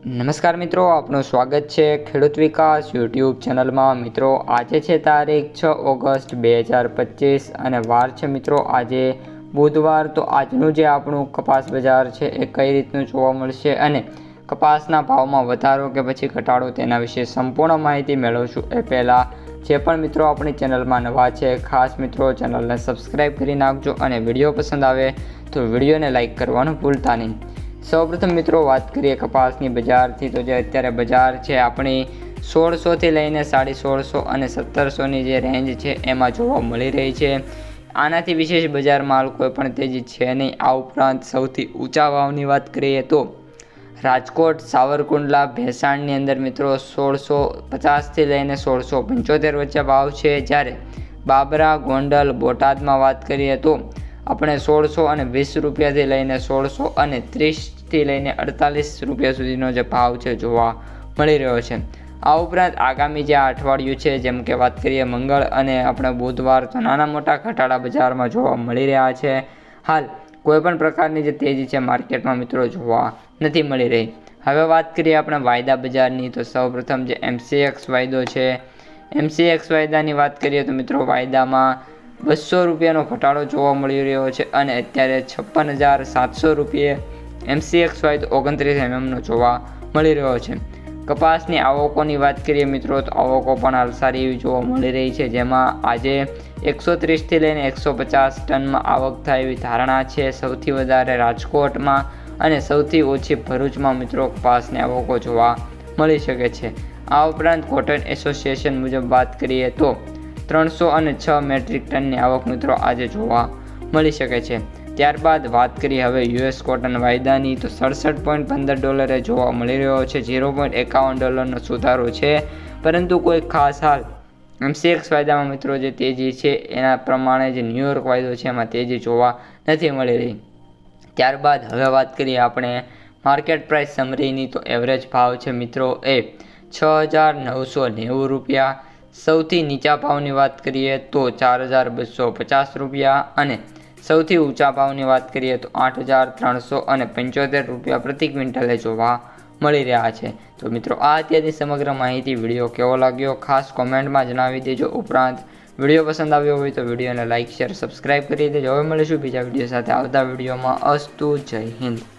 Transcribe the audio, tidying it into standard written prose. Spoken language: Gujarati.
નમસ્કાર મિત્રો, આપનું સ્વાગત છે ખેડૂત વિકાસ યુટ્યુબ ચેનલમાં। મિત્રો આજે છે તારીખ 6 ઓગસ્ટ 2025 અને વાર છે મિત્રો આજે બુધવાર। તો આજનું જે આપણું કપાસ બજાર છે એ કઈ રીતનું જોવા મળશે અને કપાસના ભાવમાં વધારો કે પછી ઘટાડો તેના વિશે સંપૂર્ણ માહિતી મેળવશું। એ પહેલાં જે પણ મિત્રો આપણી ચેનલમાં નવા છે ખાસ મિત્રો ચેનલને સબસ્ક્રાઈબ કરી નાખજો અને વિડીયો પસંદ આવે તો વિડીયોને લાઇક કરવાનું ભૂલતા નહીં। સૌપ્રથમ મિત્રો વાત કરીએ કપાસની બજારથી, તો જે અત્યારે બજાર છે આપણી 1600થી લઈને 1650 અને 1700ની જે રેન્જ છે એમાં જોવા મળી રહી છે। આનાથી વિશેષ બજારમાં હાલ કોઈ પણ તેજી છે નહીં। આ ઉપરાંત સૌથી ઊંચા ભાવની વાત કરીએ તો રાજકોટ, સાવરકુંડલા, ભેસાણની અંદર મિત્રો 1650થી લઈને 1675 વચ્ચે ભાવ છે। જ્યારે બાબરા, ગોંડલ, બોટાદમાં વાત કરીએ તો આપણે 1620 રૂપિયાથી લઈને 1630થી લઈને 48 રૂપિયા સુધીનો જે ભાવ છે જોવા મળી રહ્યો છે। આ ઉપરાંત આગામી જે અઠવાડિયું છે જેમ કે વાત કરીએ મંગળ અને આપણે બુધવાર, તો નાના મોટા ઘટાડા બજારમાં જોવા મળી રહ્યા છે। હાલ કોઈપણ પ્રકારની જે તેજી છે માર્કેટમાં મિત્રો જોવા નથી મળી રહી। હવે વાત કરીએ આપણે વાયદા બજારની, તો સૌપ્રથમ જે MCX વાયદો છે, MCX વાયદાની વાત કરીએ તો મિત્રો વાયદામાં 200 રૂપિયાનો ઘટાડો જોવા મળી રહ્યો છે અને અત્યારે 56,700 રૂપિયે MCX વાયદો 29 mm જોવા મળી રહ્યો છે। કપાસની આવકોની વાત કરીએ મિત્રો તો આવકો પણ હાલ સારી એવી જોવા મળી રહી છે, જેમાં આજે 130થી લઈને 150 ટનમાં આવક થાય એવી ધારણા છે। સૌથી વધારે રાજકોટમાં અને સૌથી ઓછી ભરૂચમાં મિત્રો કપાસની આવકો જોવા મળી શકે છે। આ ઉપરાંત કોટન એસોસિએશન મુજબ વાત કરીએ તો 306 મેટ્રિક ટનની આવક મિત્રો આજે જોવા મળી શકે છે। ત્યારબાદ વાત કરીએ હવે US કોટન વાયદાની, તો $67.15 જોવા મળી રહ્યો છે। $0.51નો સુધારો છે, પરંતુ કોઈ ખાસ હાલ MCX વાયદામાં મિત્રો જે તેજી છે એના પ્રમાણે જે ન્યુયોર્ક વાયદો છે એમાં તેજી જોવા નથી મળી રહી। ત્યારબાદ હવે વાત કરીએ આપણે માર્કેટ પ્રાઇસ સમરીની, તો એવરેજ ભાવ છે મિત્રો એ 6,990 રૂપિયા। સૌથી નીચા ભાવની વાત કરીએ તો 4,250 રૂપિયા અને સૌથી ઊંચા ભાવની વાત કરીએ તો 8,375 રૂપિયા પ્રતિ ક્વિન્ટલે જોવા મળી રહ્યા છે। તો મિત્રો આ અત્યારની સમગ્ર માહિતી, વિડીયો કેવો લાગ્યો ખાસ કોમેન્ટમાં જણાવી દેજો। ઉપરાંત વિડીયો પસંદ આવ્યો હોય તો વિડીયોને લાઇક, શેર, સબસ્ક્રાઈબ કરી દેજો। હવે મળીશું બીજા વિડીયો સાથે આવતા વિડીયોમાં। અસ્તુ, જય હિન્દ।